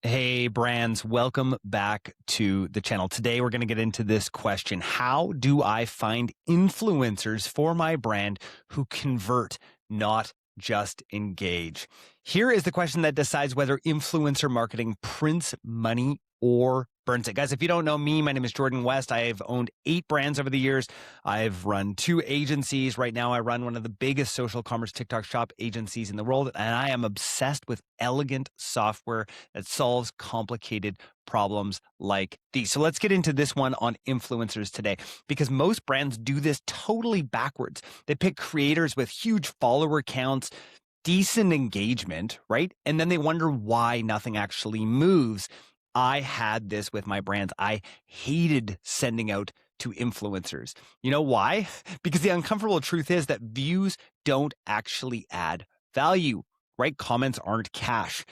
Hey brands, welcome back to the channel. Today we're going to get into this question. How do I find influencers for my brand who convert, not just engage? Here is the question that decides whether influencer marketing prints money or burns it. Guys, if you don't know me, my name is Jordan West. I've owned 8 brands over the years. I've run 2 agencies. Right now I run one of the biggest social commerce TikTok shop agencies in the world, and I am obsessed with elegant software that solves complicated problems like these. So let's get into this one on influencers today, because most brands do this totally backwards. They pick creators with huge follower counts, decent engagement, right? And then they wonder why nothing actually moves. I had this with my brands. I hated sending out to influencers. You know why? Because the uncomfortable truth is that views don't actually add value, right? Comments aren't cash.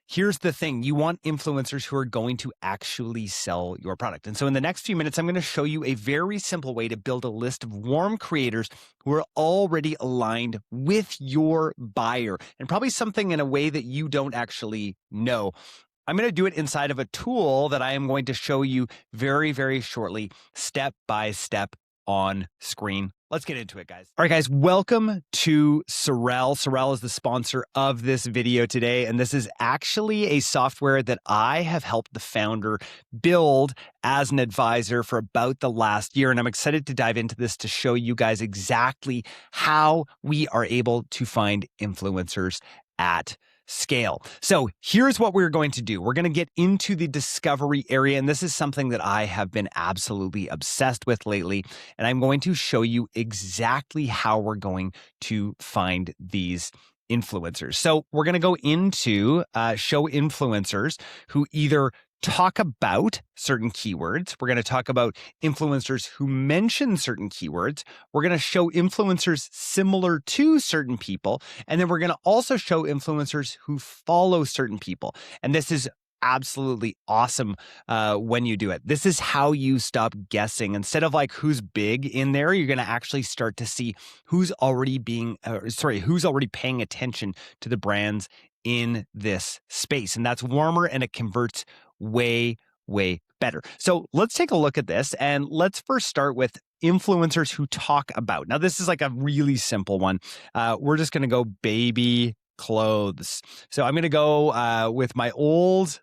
Here's the thing. You want influencers who are going to actually sell your product. And so in the next few minutes, I'm going to show you a very simple way to build a list of warm creators who are already aligned with your buyer, and probably something in a way that you don't actually know. I'm going to do it inside of a tool that I am going to show you very, very shortly, step by step on screen. Let's get into it, guys. All right, guys, welcome to Sorrell. Sorrell is the sponsor of this video today, and this is actually a software that I have helped the founder build as an advisor for about the last year, and I'm excited to dive into this to show you guys exactly how we are able to find influencers at scale. So here's what we're going to do. We're going to get into the discovery area, and this is something that I have been absolutely obsessed with lately, and I'm going to show you exactly how we're going to find these influencers. So we're going to go into show influencers who either talk about certain keywords. We're going to talk about influencers who mention certain keywords. We're going to show influencers similar to certain people. And then we're going to also show influencers who follow certain people. And this is absolutely awesome when you do it. This is how you stop guessing. Instead of like who's big in there, you're going to actually start to see who's already who's already paying attention to the brands in this space. And that's warmer, and it converts way, way better. So let's take a look at this, and let's first start with influencers who talk about. Now, this is like a really simple one. We're just going to go baby clothes. So I'm going to go with my old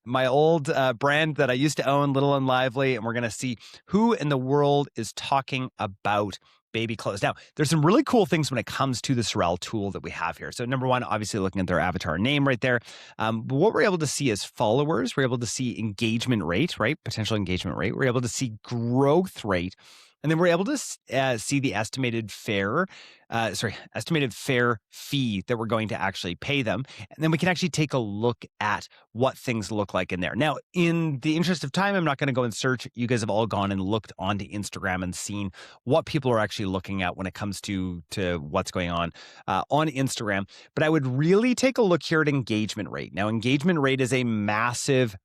brand that I used to own, Little and Lively, and we're going to see who in the world is talking about baby clothes. Now, there's some really cool things when it comes to the SARAL tool that we have here. So number one, obviously looking at their avatar name right there. But what we're able to see is followers. We're able to see engagement rate, right? Potential engagement rate. We're able to see growth rate. And then we're able to see the estimated fair fee that we're going to actually pay them. And then we can actually take a look at what things look like in there. Now, in the interest of time, I'm not going to go and search. You guys have all gone and looked onto Instagram and seen what people are actually looking at when it comes to what's going on Instagram. But I would really take a look here at engagement rate. Now, engagement rate is a massive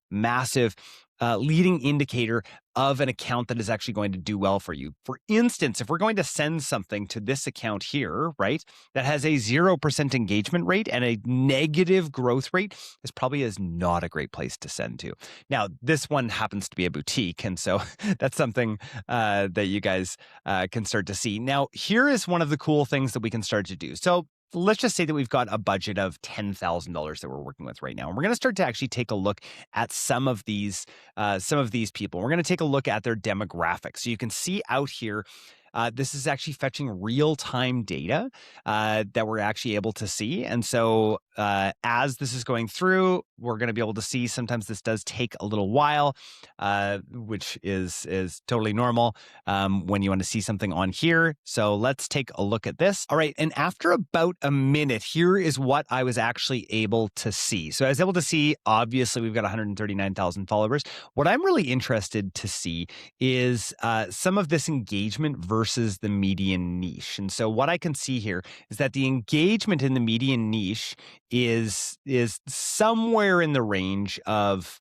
leading indicator of an account that is actually going to do well for you. For instance, if we're going to send something to this account here, right, that has a 0% engagement rate and a negative growth rate, this probably is not a great place to send to. Now, this one happens to be a boutique, and so that's something that you guys can start to see. Now, here is one of the cool things that we can start to do. So let's just say that we've got a budget of $10,000 that we're working with right now. And we're going to start to actually take a look at some of these people. We're going to take a look at their demographics. So you can see out here, this is actually fetching real-time data that we're actually able to see. And so as this is going through, we're going to be able to see sometimes this does take a little while, which is totally normal when you want to see something on here. So let's take a look at this. All right. And after about a minute, here is what I was actually able to see. So I was able to see, obviously, we've got 139,000 followers. What I'm really interested to see is some of this engagement versus the median niche. And so what I can see here is that the engagement in the median niche is somewhere in the range of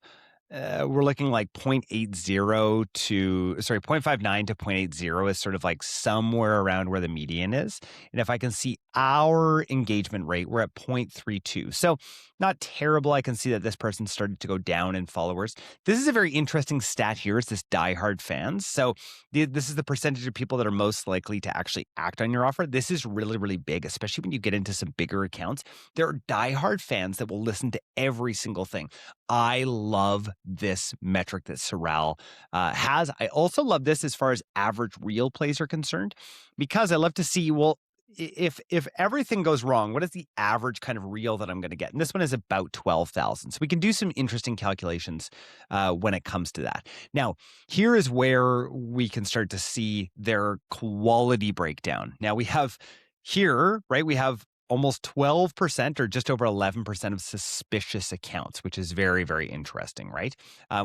we're looking like 0.59 to 0.80 is sort of like somewhere around where the median is. And if I can see our engagement rate, we're at 0.32. So not terrible. I can see that this person started to go down in followers. This is a very interesting stat here. It's this diehard fans. So this is the percentage of people that are most likely to actually act on your offer. This is really, really big, especially when you get into some bigger accounts. There are diehard fans that will listen to every single thing. I love this metric that SARAL has. I also love this as far as average reel plays are concerned, because I love to see, well, if everything goes wrong, what is the average kind of reel that I'm going to get? And this one is about 12,000. So we can do some interesting calculations when it comes to that. Now, here is where we can start to see their quality breakdown. Now we have here, right? We have almost 12% or just over 11% of suspicious accounts, which is very, very interesting, right?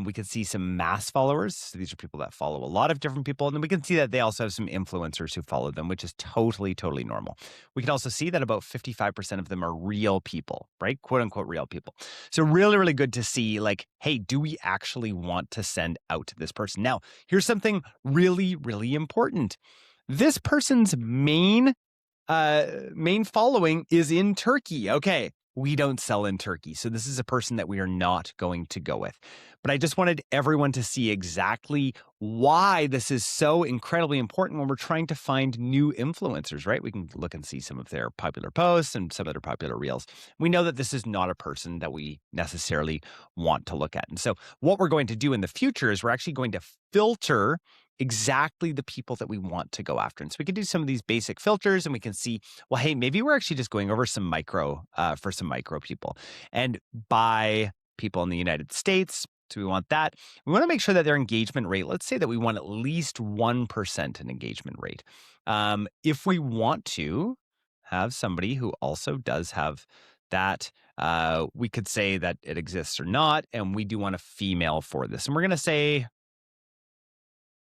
We can see some mass followers. So these are people that follow a lot of different people. And then we can see that they also have some influencers who follow them, which is totally, totally normal. We can also see that about 55% of them are real people, right? Quote unquote real people. So really, really good to see, like, hey, do we actually want to send out to this person? Now, here's something really, really important. This person's main following is in Turkey. Okay, we don't sell in Turkey. So this is a person that we are not going to go with. But I just wanted everyone to see exactly why this is so incredibly important when we're trying to find new influencers, right? We can look and see some of their popular posts and some of their popular reels. We know that this is not a person that we necessarily want to look at. And so what we're going to do in the future is we're actually going to filter exactly the people that we want to go after. And so we can do some of these basic filters and we can see, well, hey, maybe we're actually just going over some micro people. And by people in the United States, so we want that. We want to make sure that their engagement rate, let's say that we want at least 1% in engagement rate. If we want to have somebody who also does have that, we could say that it exists or not. And we do want a female for this. And we're going to say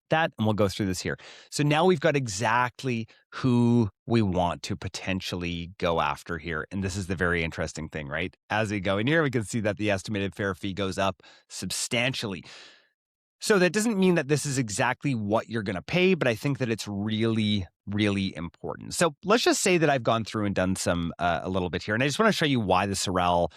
that, and we'll go through this here. So now we've got exactly who we want to potentially go after here. And this is the very interesting thing, right? As we go in here, we can see that the estimated fair fee goes up substantially. So that doesn't mean that this is exactly what you're going to pay, but I think that it's really, really important. So let's just say that I've gone through and done some a little bit here, and I just want to show you why the SARAL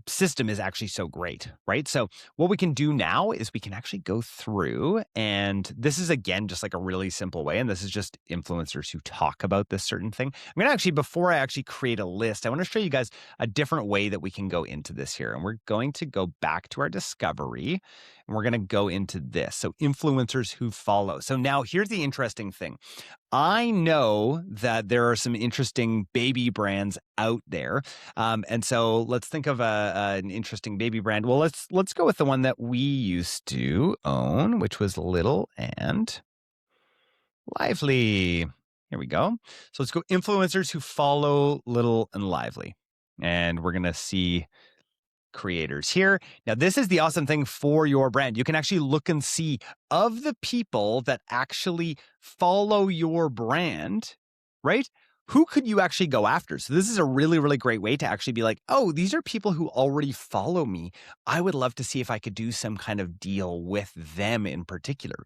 system is actually so great, right? So what we can do now is we can actually go through, and this is again just like a really simple way, and this is just influencers who talk about this certain thing. I'm going to actually, before I actually create a list, I want to show you guys a different way that we can go into this here, and we're going to go back to our discovery. And we're going to go into this. So influencers who follow. So now here's the interesting thing. I know that there are some interesting baby brands out there. And so let's think of an interesting baby brand. Well, let's go with the one that we used to own, which was Little and Lively. Here we go. So let's go influencers who follow Little and Lively. And we're going to see creators here. Now, this is the awesome thing for your brand. You can actually look and see of the people that actually follow your brand, right? Who could you actually go after? So this is a really, really great way to actually be like, oh, these are people who already follow me. I would love to see if I could do some kind of deal with them in particular,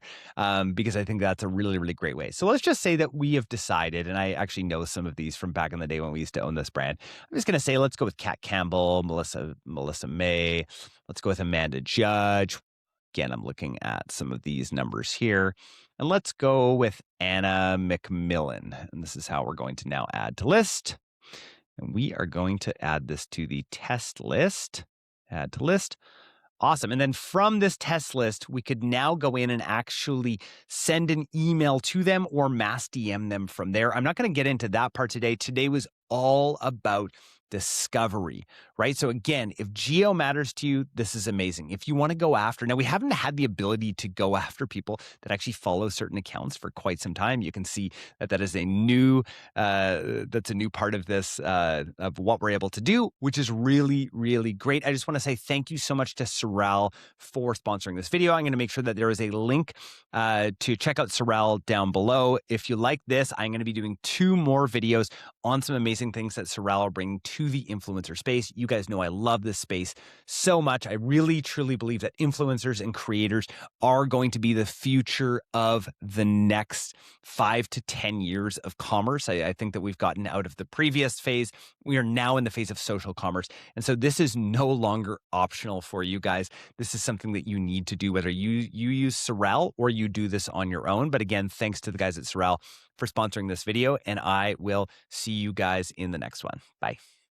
because I think that's a really, really great way. So let's just say that we have decided, and I actually know some of these from back in the day when we used to own this brand. I'm just going to say, let's go with Kat Campbell, Melissa May. Let's go with Amanda Judge. Again, I'm looking at some of these numbers here. And let's go with Anna McMillan. And this is how we're going to now add to list. And we are going to add this to the test list. Add to list. Awesome. And then from this test list, we could now go in and actually send an email to them or mass DM them from there. I'm not going to get into that part today. Today was all about discovery, right? So again, if geo matters to you, this is amazing. If you want to go after, now we haven't had the ability to go after people that actually follow certain accounts for quite some time. You can see that that is a new, that's a new part of this, of what we're able to do, which is really, really great. I just want to say thank you so much to SARAL for sponsoring this video. I'm going to make sure that there is a link to check out SARAL down below. If you like this, I'm going to be doing 2 more videos on some amazing things that SARAL are bringing to to the influencer space. You guys know I love this space so much. I really, truly believe that influencers and creators are going to be the future of the next 5 to 10 years of commerce. I think that we've gotten out of the previous phase. We are now in the phase of social commerce. And so this is no longer optional for you guys. This is something that you need to do, whether you use SARAL or you do this on your own. But again, thanks to the guys at SARAL for sponsoring this video, and I will see you guys in the next one. Bye.